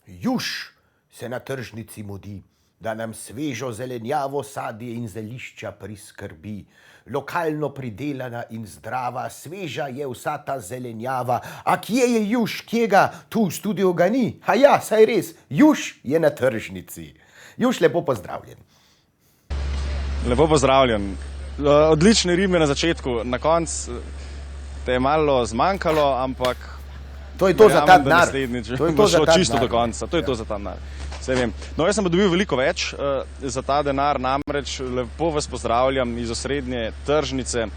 Juž se na tržnici mudi, da nam svežo zelenjavo, sadje in zelišča priskrbi. Lokalno pridelana in zdrava, sveža je vsa ta zelenjava. A kje je juž, kje ga? Tu v studiu ga ni. A ja, saj res, juž je na tržnici. Juž, lepo pozdravljen. Lepo pozdravljen. Odlične rime na začetku, na koncu te je malo zmanjkalo, ampak To je to za ta denar. To je to za ta čisto do konca. To je to za ta denar. Vse vem. No, jaz sem dobil veliko več za ta denar, namreč lepo vas pozdravljam iz osrednje tržnice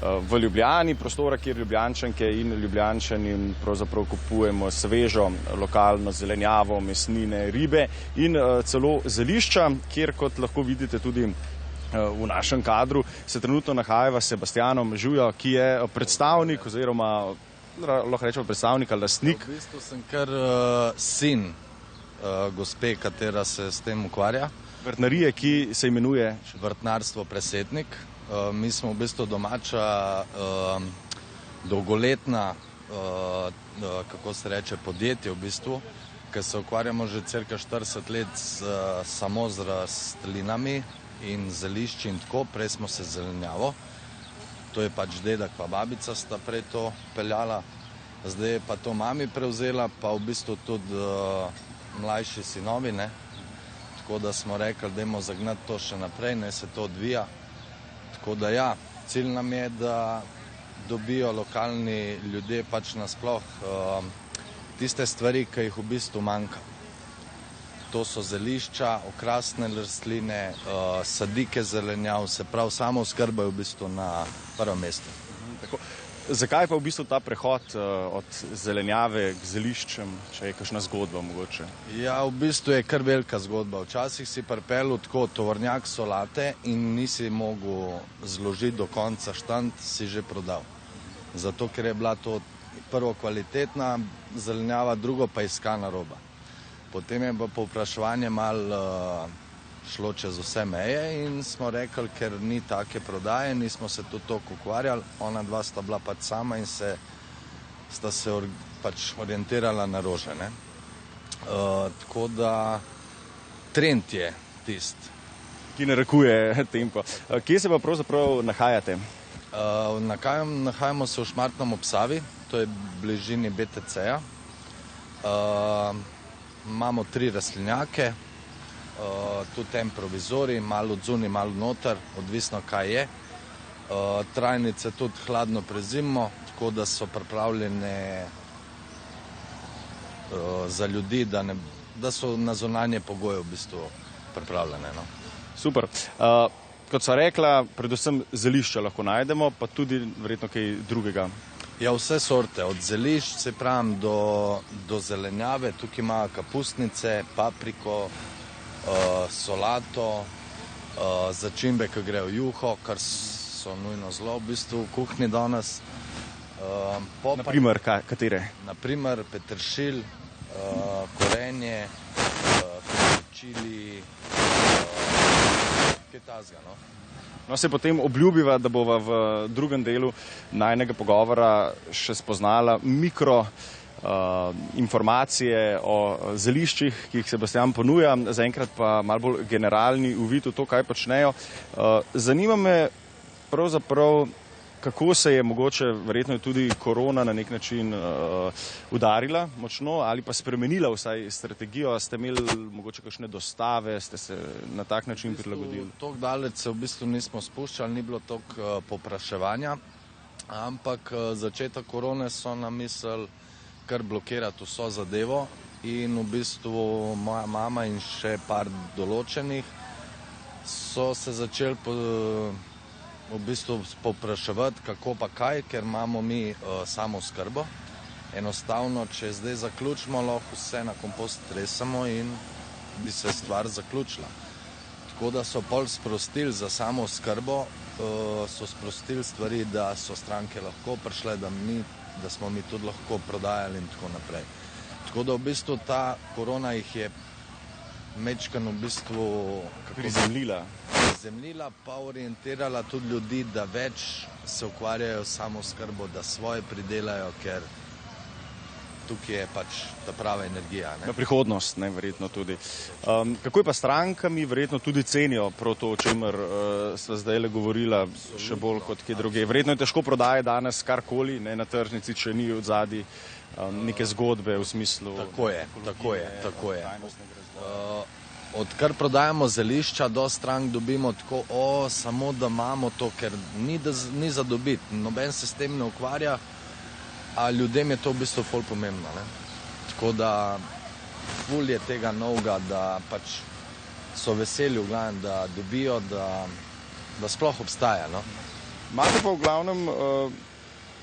v Ljubljani, prostora, kjer Ljubljančanke in Ljubljančani pravzaprav kupujemo svežo lokalno zelenjavo, mesnine, ribe in celo zelišča, kjer, kot lahko vidite tudi v našem kadru, se trenutno nahajava s Sebastianom Žujo, ki je predstavnik oziroma lahko rečemo predstavnik ali lastnik. V bistvu sem kar sin gospe, katera se s tem ukvarja. Vrtnarije, ki se imenuje Vrtnarstvo Presetnik. Mi smo v bistvu domača, dolgoletna, kako se reče, podjetje v bistvu, ker se ukvarjamo že cirka 40 let samo z rastlinami in zelišči in tako. Prej smo se zelenjavo. To je pač dedek pa babica sta prej to peljala, zdaj je pa to mami prevzela, pa v bistvu tudi mlajši sinovi, ne. Tako da smo rekli, dajmo zagnati to še naprej, ne se to odvija. Tako da ja, cilj nam je, da dobijo lokalni ljudje pač nasploh tiste stvari, ki jih v bistvu manjka. To so zelišča, okrasne rastline, sadike zelenjav, se pravi, samo oskrba je v bistvu na prvem mestu. Tako. Zakaj pa v bistvu ta prehod od zelenjave k zeliščem, če je kakšna zgodba mogoče? Ja, v bistvu je kar velika zgodba. Včasih si pripeljal tako tovornjak solate in nisi mogel zložiti do konca štand, si že prodal. Zato, ker je bila to prvo kvalitetna zelenjava, drugo pa iskana roba. Potem je pa povpraševanje malo šlo čez vse meje in smo rekli, ker ni take prodaje, nismo se tudi toliko ukvarjali, ona dva sta bila pač sama in sta se pač orientirala na rože, ne. Tako da trend je tisti. Ki narekuje tempo. Kje se pa pravzaprav nahajate? Nahajamo se v Šmartnem ob Savi, to je v bližini BTC-ja. Imamo 3 rastlinjake, tudi en provizorij, malo odzuni, malo noter, odvisno kaj je. Trajnice tudi hladno prezimimo, tako da so pripravljene za ljudi, da so na zunanje pogoje v bistvu pripravljene. No. Super. Kot sva rekla, predvsem zelišča lahko najdemo, pa tudi verjetno kaj drugega. Ja, vse sorte, od zelišč, se pravim, do zelenjave. Tukaj imajo kapustnice, papriko, solato, začimbe, ki grejo juho, kar so nujno zelo v bistvu v kuhinji danes. Naprimer, katere? Naprimer, peteršilj, korenje, čili, kaj tazga, no. No, se potem obljubiva, da bova v drugem delu najinega pogovora še spoznala mikro informacije o zeliščih, ki jih Sebastian ponuja, zaenkrat pa malo bolj generalni uvid v to, kaj počnejo. Zanima me pravzaprav, kako se je mogoče verjetno tudi korona na nek način udarila močno ali pa spremenila vsaj strategijo. Ste imeli mogoče kakšne dostave, ste se na tak način prilagodili? Toliko daleč se v bistvu nismo spuščali, ni bilo toliko povpraševanja, ampak začetek korone so nam mislili kar blokirati vso zadevo in v bistvu moja mama in še par določenih so se začeli v bistvu povpraševati, kako pa kaj, ker imamo mi samo oskrbo. Enostavno, če zdaj zaključimo, lahko vse na kompost tresemo in bi se stvar zaključila. Tako da so pol sprostili za samo oskrbo, so sprostili stvari, da so stranke lahko prišle, da smo mi tudi lahko prodajali in tako naprej. Tako da v bistvu ta korona jih je mečkan v bistvu prizemljila. Zemljila pa orientirala tudi ljudi, da več se ukvarjajo samo oskrbo, da svoje pridelajo, ker tukaj je pač ta prava energija. Na prihodnost, ne, verjetno tudi. Kako je pa strankami, verjetno tudi cenijo prav to, o čemer sva zdaj le govorila, še bolj kot kje druge. Verjetno je težko prodaje danes karkoli, ne, na tržnici, če ni odzadaj neke zgodbe v smislu... Tako je. Odkar prodajamo zelišča, do strank dobimo tako, samo da imamo to, ker ni za dobiti. Noben se s tem ne ukvarja, a ljudem je to v bistvu ful pomembno. Ne? Tako da ful je tega novega, da pač so veseli v glavnem, da dobijo, da sploh obstaja. No? Imate pa v glavnem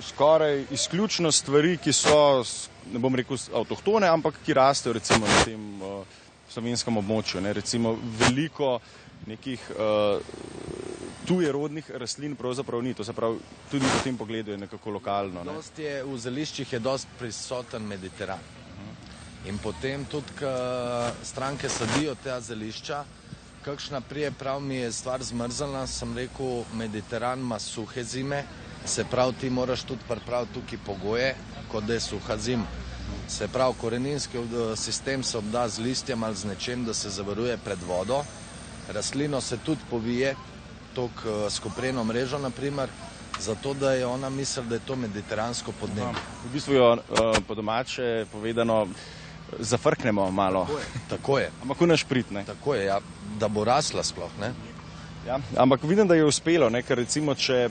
skoraj izključno stvari, ki so, ne bom rekel avtohtone, ampak ki rastejo recimo na tem slovenskem območju. Ne? Recimo veliko nekih tujerodnih rastlin pravzaprav ni. To se pravi, tudi v tem pogledu je nekako lokalno. Ne? V zeliščih je dosti prisoten Mediteran. In potem tudi, ko stranke sadijo te zelišča, kakšna prije prav mi je stvar zmrzalna, sem rekel, Mediteran ima suhe zime, se pravi, ti moraš tudi pripraviti tukaj pogoje, kot da je suha zima. Se pravi, koreninski sistem se obda z listjem ali z nečem, da se zavaruje pred vodo. Rastlino se tudi povije, tok s kopreno mrežo, naprimer, zato da je ona misli, da je to mediteransko podnebje. V bistvu jo po domače povedano zafrknemo malo. Tako je. Ampak v naš prid, ne? Tako je, ja, da bo rasla sploh, ne? Ja, ampak vidim, da je uspelo, ne? Ker recimo, če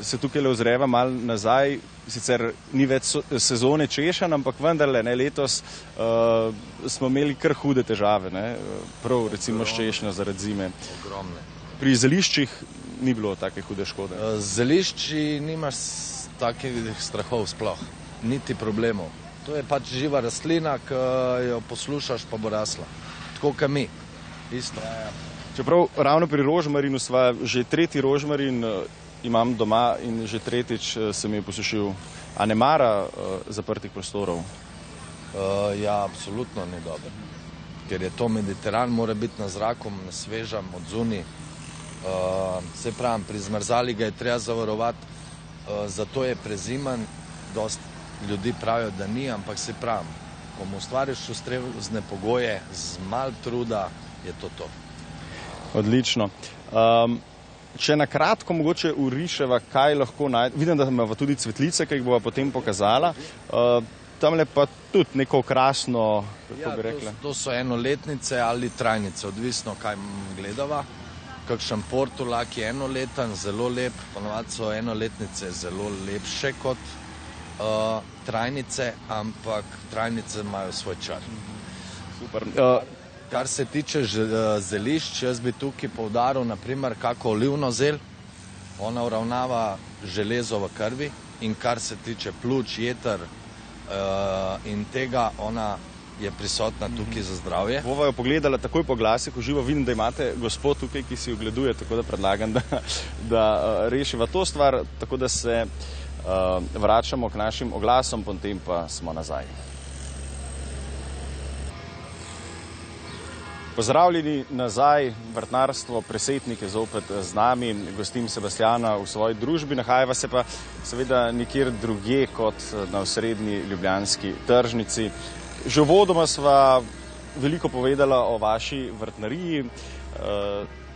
se tukaj le ozreva malo nazaj, sicer ni več sezone češenj, ampak vendarle, ne, letos smo imeli kar hude težave, ne? Prav recimo s češnjo zaradi zime. Ogromne. Pri zeliščih ni bilo take hude škode. Zelišči nimaš takih strahov sploh, niti problemov. To je pač živa rastlina, ki jo poslušaš, pa bo rasla. Tako kot mi, isto. Čeprav ravno pri rožmarinu sva že tretji rožmarin imam doma in že tretjič se mi je posušil. A ne mara zaprtih prostorov? Ja, absolutno ni dobro. Ker je to Mediteran, mora biti na zraku, na svežem, od zunaj. Se pravim, pri zmrzali ga je treba zavarovati, zato je prezimen. Dosti ljudi pravijo, da ni, ampak se pravim, ko mu ustvariš ustrezne pogoje, z malo truda, je to to. Odlično. Če na kratko mogoče uriševa, kaj lahko najdemo. Vidim, da imamo tudi cvetlice, ki jih bova potem pokazala. Tamle pa tudi neko okrasno, kako bi rekla. To so enoletnice ali trajnice, odvisno kaj gledava. Kakšen portulak je enoleten, zelo lep, ponovadi so enoletnice zelo lepše kot trajnice, ampak trajnice imajo svoj čar. Super. Kar se tiče zelišč, jaz bi tukaj poudaril, naprimer, kako olivno zel, ona uravnava železo v krvi, in kar se tiče pljuč, jeter in tega, ona je prisotna tukaj za zdravje. Bova jo pogledala takoj po glasiku živo, vidim, da imate gospod tukaj, ki si ogleduje, tako da predlagam, da rešiva to stvar, tako da se vračamo k našim oglasom, potem pa smo nazaj. Pozdravljeni nazaj, vrtnarstvo, Presetnik je zopet z nami, gostim Sebastjana v svoji družbi, nahajava se pa seveda nikjer drugje kot na osrednji ljubljanski tržnici. Že uvodoma sva veliko povedala o vaši vrtnariji,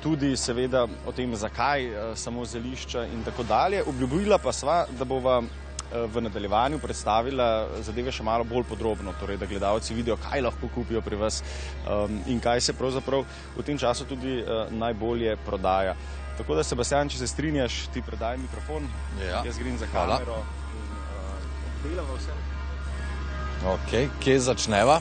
tudi seveda o tem, zakaj samo zelišča in tako dalje. Obljubila pa sva, da bova v nadaljevanju predstavila zadeve še malo bolj podrobno, torej da gledalci vidijo, kaj lahko kupijo pri vas in kaj se pravzaprav v tem času tudi najbolje prodaja. Tako da, Sebastjan, če se strinjaš, ti predaj mikrofon, ja. Jaz grem za kamero in delava vse. Ok, kje začneva?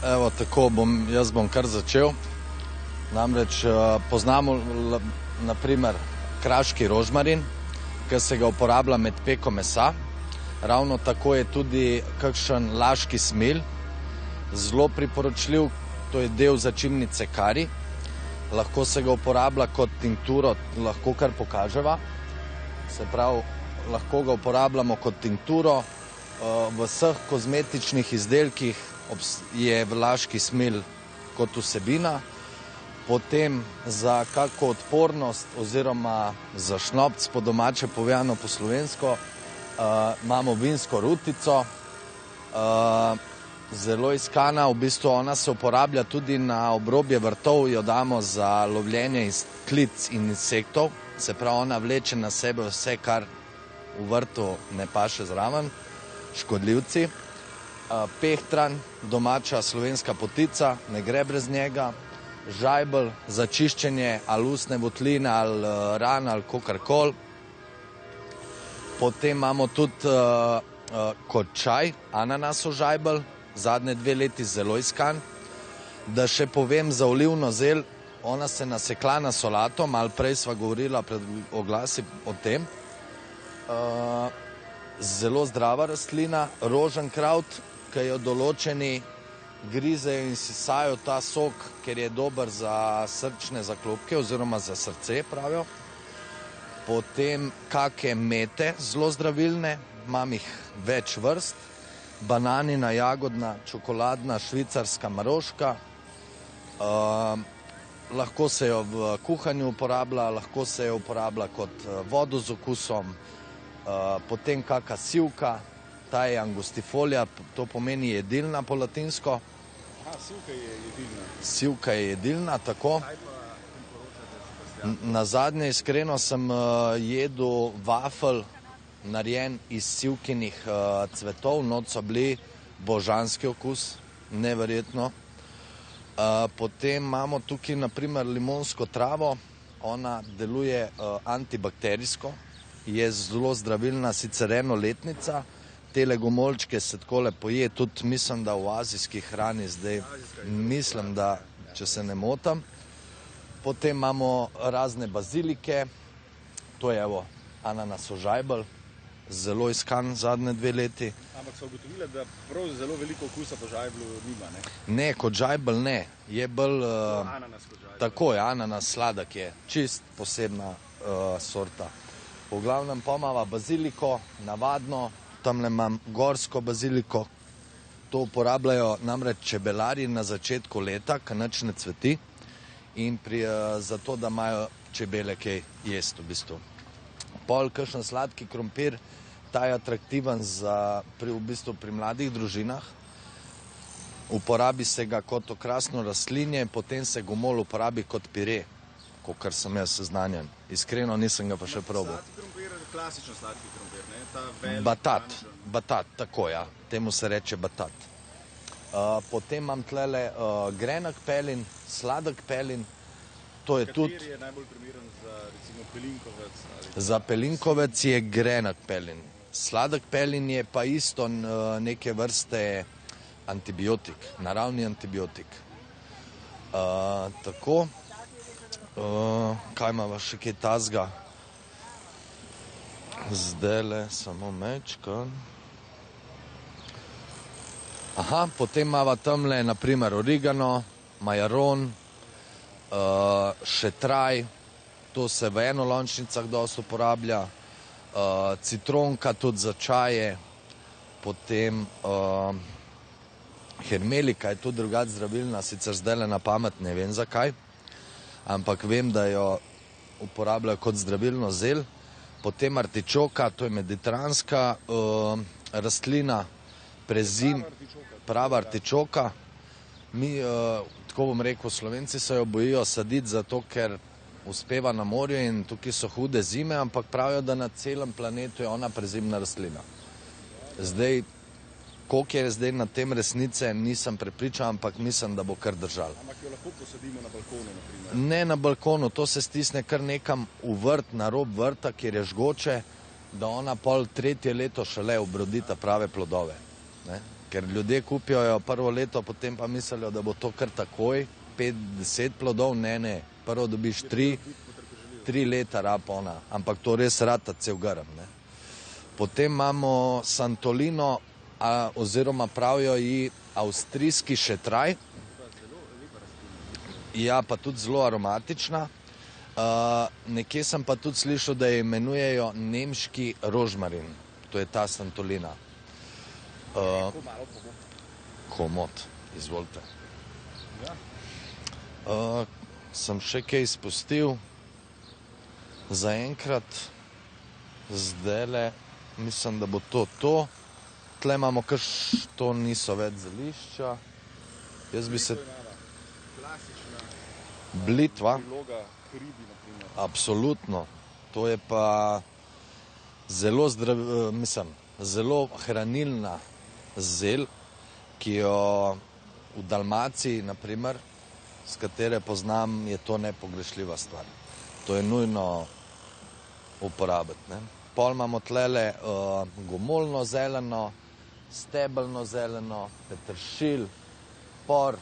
Evo, tako jaz bom kar začel. Namreč poznamo naprimer kraški rožmarin, ki se ga uporablja med peko mesa. Ravno tako je tudi kakšen laški smilj, zelo priporočljiv, to je del začimnice kari. lahko se ga uporablja kot tinkturo, lahko kar pokaževa. Se pravi, lahko ga uporabljamo kot tinkturo. V vseh kozmetičnih izdelkih je vlaški smil kot vsebina. Potem za kako odpornost oziroma za šnopc, po domače povedano po slovensko, imamo vinsko rutico. Zelo iskana, v bistvu ona se uporablja tudi na obrobje vrtov, jo damo za lovljenje klic in insektov. Se pravi, ona vleče na sebe vse, kar v vrtu ne paše zraven, škodljivci. Pehtran, domača slovenska potica, ne gre brez njega. Žajbelj za čiščenje ali ustne votline ali ran ali kakorkoli. Potem imamo tudi kot čaj ananasov žajbelj, zadnje 2 leti zelo iskan. Da še povem za olivno zel, ona se nasekla na solato, malo prej sva govorila pred oglasi o tem. Zelo zdrava rastlina, roženkraut, ki jo določeni grizejo in sisajo ta sok, ker je dober za srčne zaklopke oziroma za srce, pravijo. Potem kake mete, zelo zdravilne, imam jih več vrst. Bananina, jagodna, čokoladna, švicarska maroška. Lahko se jo v kuhanju uporablja, lahko se jo uporablja kot vodo z okusom. Potem kaka sivka, ta je angustifolia, to pomeni jedilna po latinsko. Sivka je jedilna. Sivka je jedilna, tako. Nazadnje iskreno sem jedel vafel, narejen iz sivkinih cvetov, not so bili božanski okus, neverjetno. Potem imamo tukaj naprimer limonsko travo, ona deluje antibakterijsko, je zelo zdravilna, sicer enoletnica. Tele gomolčke se takole poje, tudi mislim, da v azijski hrani zdaj, mislim, da če se ne motam. Potem imamo razne bazilike, to je evo ananasov žajbelj, zelo iskan zadnje 2 leti. Ampak so ugotovili, da prav zelo veliko okusa po žajblju nima, ne? Ne, kot žajbelj ne, je bolj... Ananas kot žajbelj. Tako je, ananas sladek je, čist posebna sorta. V glavnem pa imamo baziliko, navadno, tamle imam gorsko baziliko. To uporabljajo namreč čebelari na začetku leta, ko nič ne cveti in zato, da imajo čebele kaj jesti v bistvu. Pol kakšen sladki krompir, ta je atraktiven v bistvu pri mladih družinah. Uporabi se ga kot okrasno rastlinje, potem se gomolj uporabi kot pire, kakor sem jaz seznanjen. Iskreno nisem ga pa še probal. Sladki krompir, klasično sladki krompir, ne? Ta velik, Batat, tako ja, temu se reče batat. Potem imam tlele grenak pelin, sladek pelin, to je tudi... Kateri je najbolj primeren za recimo pelinkovec? Za pelinkovec je grenak pelin. Sladek pelin je pa isto neke vrste antibiotik, naravni antibiotik. Tako, kaj imamo še kaj tazga? Zdajle samo mečkan. Aha, potem imamo tamle naprimer origano, majaron, šetraj, to se v enolončnicah dosti uporablja, citronka tudi za čaje, potem hermelika je tudi drugače zdravilna, sicer zdajle na pamet ne vem zakaj, ampak vem, da jo uporabljajo kot zdravilno zel. Potem artičoka, to je mediteranska rastlina, prava artičoka. Mi, tako bom rekel, Slovenci se jo bojijo saditi zato, ker uspeva na morju in tukaj so hude zime, ampak pravijo, da na celem planetu je ona prezimna rastlina. Zdaj, koliko je zdaj na tem resnice, nisem prepričan, ampak mislim, da bo kar držal. Ampak jo lahko posadimo na balkonu, naprimer? Ne na balkonu, to se stisne kar nekam v vrt, na rob vrta, kjer je žgoče, da ona pol 3. leto šele obrodita prave plodove. Ne? Ker ljudje kupijo jo prvo leto, potem pa mislijo, da bo to kar takoj, 5-10 plodov, ne, prvo dobiš 3 leta rab ona, ampak to res rata cel grm. Ne? Potem imamo santolino, oziroma pravijo ji avstrijski šetraj. Ja, pa tudi zelo aromatična. Nekje sem pa tudi slišal, da jo imenujejo nemški rožmarin. To je ta Santolina. Komot, izvolite. Sem še kaj izpustil. Zaenkrat, zdajle, mislim, da bo to. Tle imamo to niso več zelišča. Jaz bi se... Blitva. Absolutno. To je pa zelo zelo hranilna zel, ki jo v Dalmaciji, naprimer, s katere poznam, je to nepogrešljiva stvar. To je nujno uporabiti, ne. Pol imamo tlele gomolno zeleno, stebelno zeleno, peteršilj, por,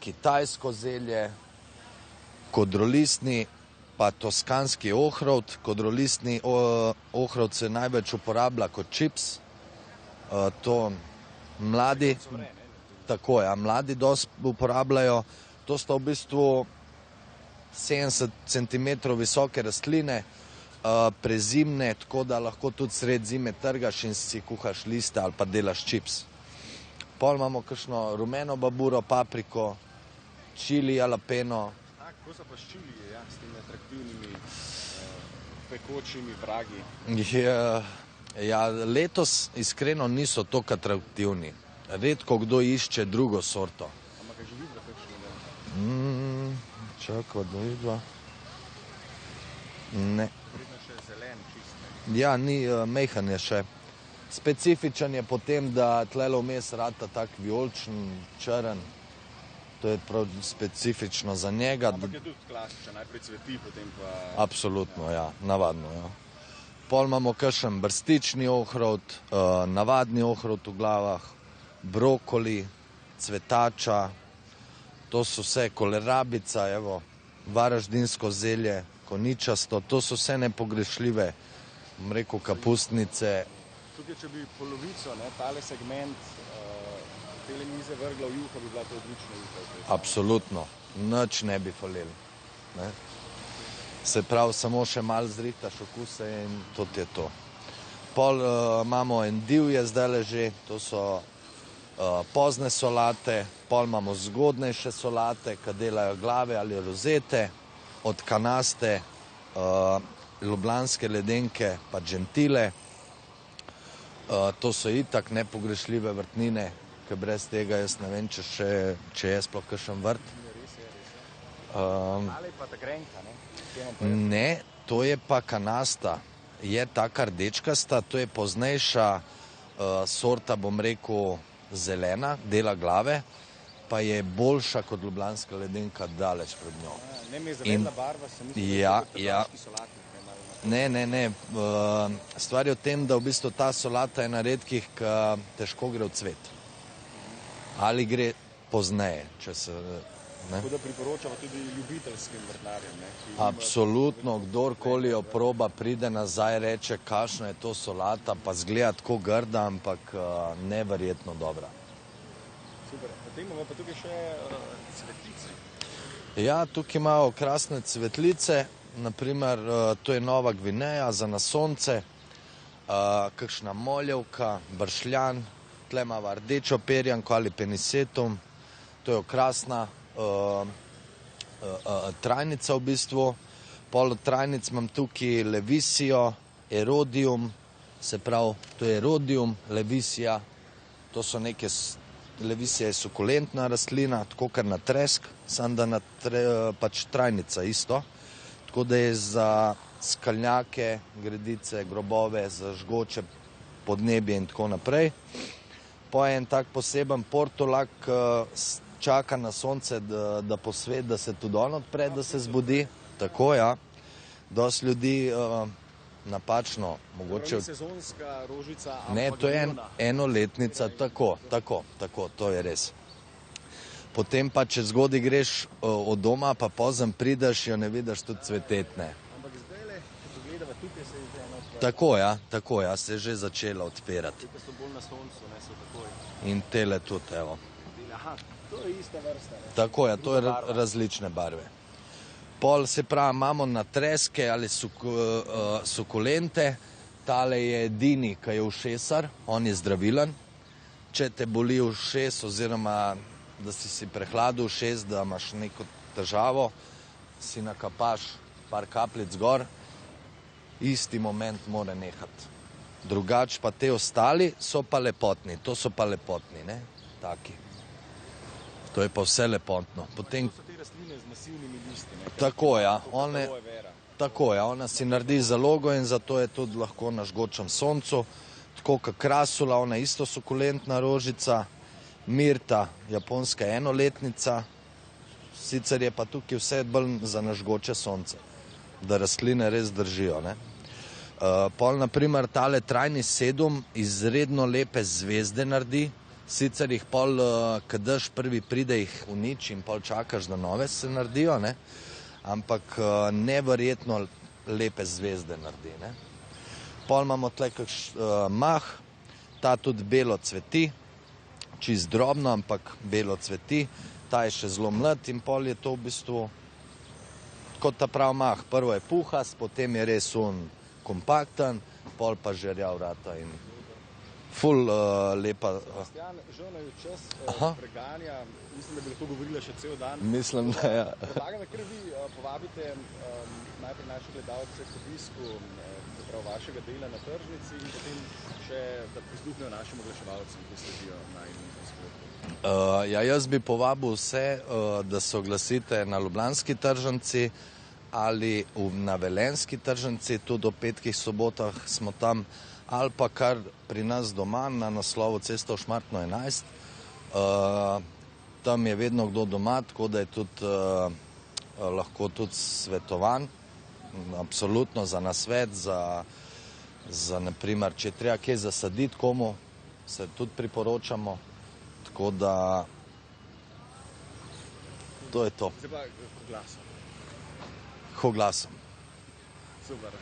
kitajsko zelje, kodrolistni pa toskanski ohrovt. Kodrolistni ohrovt se največ uporablja kot čips. To mladi, tako ja, mladi dosti uporabljajo. To sta v bistvu 70 cm visoke rastline, prezimne, tako da lahko tudi sred zime trgaš in si kuhaš liste ali pa delaš čips. Pol imamo kakšno rumeno baburo, papriko, čili, jalapeno. Kako so pa s čiliji, ja, s temi atraktivnimi pekočimi vragi? Ja, letos iskreno niso toliko atraktivni. Redko kdo išče drugo sorto. Ampak že vidva kakšno? Čakaj, da vidva. Ne. Vredno še zelen čist. Ja, ni, mejhan je še. Specifičen je potem, da tlele vmes rata tak vijoličen, črn. To je prav specifično za njega. Ampak je tudi klasičen, najprej cveti, potem pa... Absolutno, ja, navadno, ja. Pol imamo kakšen brstični ohrovt, navadni ohrovt v glavah, brokoli, cvetača, to so vse kolerabica, evo, varaždinsko zelje, koničasto, to so vse nepogrešljive, bom rekel, kapustnice. Tukaj, če bi polovico, ne, tale segment tele mize vrgla v juho, bi bila to odlična juha. Absolutno, nič ne bi falili, ne. Se pravi, samo še malo zrihtaš okuse in to je to. Pol imamo endivje zdajle že, to so pozne solate, pol imamo zgodnejše solate, ki delajo glave ali rozete, od kanaste, ljubljanske ledenke pa gentile. To so itak nepogrešljive vrtnine, ker brez tega jaz ne vem, če je sploh kakšen vrt. Ali pa ta grenka, ne? Ne, to je pa kanasta. Je taka rdečkasta, to je poznejša sorta, bom rekel, zelena, dela glave, pa je boljša kot ljubljanska ledenka, daleč pred njo. Ne, mi je zelena barva, sem mislil, ja, da je ja. solatnik. Ne. Stvar je v tem, da v bistvu ta solata je na redkih, ki težko gre v cvet. Ali gre pozneje, če se... Tako da priporočamo tudi ljubiteljskim vrtnarjem, ne? Absolutno, kdorkoli jo proba, pride nazaj, reče, kakšna je to solata, pa zgleda tako grda, ampak neverjetno dobra. Super, potem imamo pa tukaj še cvetlice. Ja, tukaj imajo krasne cvetlice, naprimer, to je Nova Gvineja za na sonce, kakšna moljevka, bršljan, tle imamo rdečo perjanko ali penisetum, to je okrasna trajnica v bistvu. Pol od trajnic imam tukaj levisijo, erodium, se pravi, to je erodium, levisija, to so neke, levisija je sukulentna rastlina, tako kar na tresk, samo da pač trajnica isto, tako da je za skalnjake, gredice, grobove, za žgoče podnebje in tako naprej. Po en tak poseben portulak čaka na sonce, da posvet, da se tudi on odpre, da se zbudi. Tako, ja. Dosti ljudi napačno, mogoče... To je sezonska rožica, ampak... Ne, to je enoletnica, tako, to je res. Potem pa, če zgodaj greš od doma, pa pozem prideš, jo ne vidiš tudi cvetetne. Ampak zdajle, če pogledava, tukaj se je že eno odprla. Tako, ja, se je že začela odpirati. Tukaj so bolj na soncu, ne so takoj. In tele tudi, evo. Aha, To je ista vrsta. Tako je, to je različne barve. Pol se pravi, imamo natreske ali sukulente, tale je edini, ki je ušesar, on je zdravilen. Če te boli ušes oziroma da si prehladil ušes, da imaš neko težavo, si nakapaš par kapljic gor, isti moment mora nehati. Drugač pa te ostali so pa lepotni, to so pa lepotni, ne, taki. To je pa vse lepotno. Potem, To so te rastline z masivnimi listi. tako ja, tako je, ona si naredi zalogo in zato je tudi lahko na žgočem soncu. Tako kot krasula, ona isto sukulentna rožica, mirta, japonska enoletnica, sicer je pa tukaj vse bolj za nažgoče sonce, da rastline res držijo, ne. Pol naprimer tale trajni sedum izredno lepe zvezde naredi, sicer jih pol, ko dež prvi pride, jih uniči in pol čakaš, da nove se naredijo, ne, ampak neverjetno lepe zvezde naredi, ne. Pol imamo tle mah, ta tudi belo cveti, čist drobno, ampak belo cveti, ta je še zelo mlad in pol je to v bistvu kot ta prav mah. Prvo je puhast, potem je res kompakten, pol pa žerjav vrata in ful lepa. Kristjan, žal naj čas preganja, mislim, da bi lahko govorila še cel dan. Mislim, da ja. Predlagam, da kar vi povabite najprej naše gledalce k obisku vašega dela na tržnici in potem še, da prisluhnejo našim oglaševalcem, ki sledijo najinjem spletu. Ja, jaz bi povabil vse, da se oglasite na ljubljanski tržnici ali na velenjski tržnici, tudi o petkih, sobotah smo tam, ali pa kar pri nas doma na naslovu Cesta v Šmartno 11. Tam je vedno kdo doma, tako da je tudi lahko tudi svetovan, absolutno za nasvet, za naprimer, če treba kaj zasaditi komu, se tudi priporočamo, tako da to je to. Zdaj pa glasom. Glasom. Super.